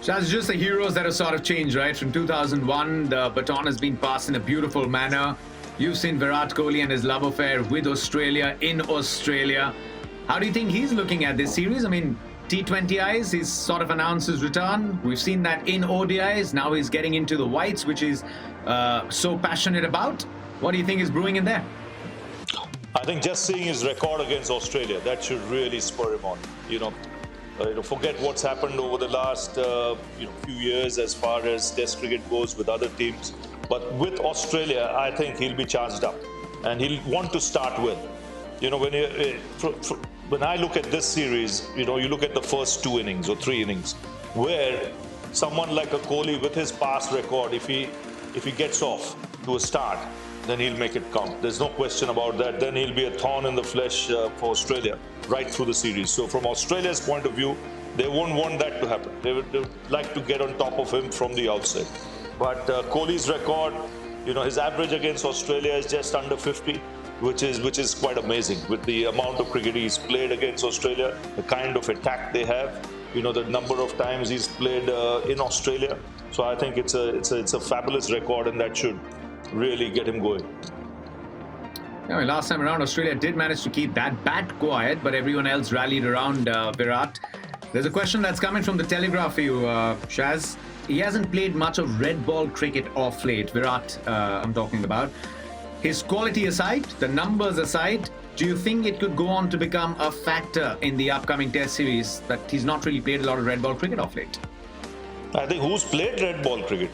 Shaz, just the heroes that have sort of changed, right? From 2001, the baton has been passed in a beautiful manner. You've seen Virat Kohli and his love affair with Australia in Australia. How do you think he's looking at this series? I mean, T20Is, he's sort of announced his return. We've seen that in ODIs. Now he's getting into the whites, which he's so passionate about. What do you think is brewing in there? I think just seeing his record against Australia, that should really spur him on. Forget what's happened over the last few years as far as Test cricket goes with other teams. But with Australia, I think he'll be charged up, and he'll want to start with. When I look at this series, you look at the first 2 innings or 3 innings, where someone like a Kohli with his past record, if he gets off to a start, then he'll make it count. There's no question about that. Then he'll be a thorn in the flesh for Australia right through the series. So from Australia's point of view, they won't want that to happen. They would like to get on top of him from the outset. But Kohli's record, his average against Australia is just under 50, which is quite amazing with the amount of cricket he's played against Australia, the kind of attack they have, the number of times he's played in Australia. So I think it's a fabulous record, and that should really get him going. Yeah, last time around, Australia did manage to keep that bat quiet, but everyone else rallied around Virat. There's a question that's coming from the Telegraph for you, Shaz. He hasn't played much of red ball cricket off late, Virat I'm talking about. His quality aside, the numbers aside, do you think it could go on to become a factor in the upcoming Test series that he's not really played a lot of red ball cricket off late? I think who's played red ball cricket?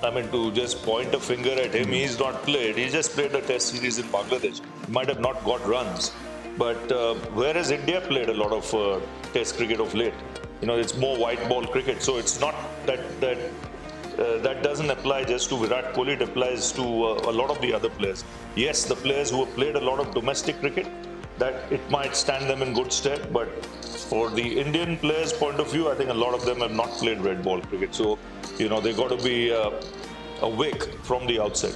I mean, to just point a finger at him, he's not played. He just played a Test series in Bangladesh. He might have not got runs. But where has India played a lot of Test cricket of late? It's more white ball cricket. So it's not that doesn't apply just to Virat Kohli. It applies to a lot of the other players. Yes, the players who have played a lot of domestic cricket, that it might stand them in good stead. But for the Indian players' point of view, I think a lot of them have not played red ball cricket. So, they've got to be awake from the outset.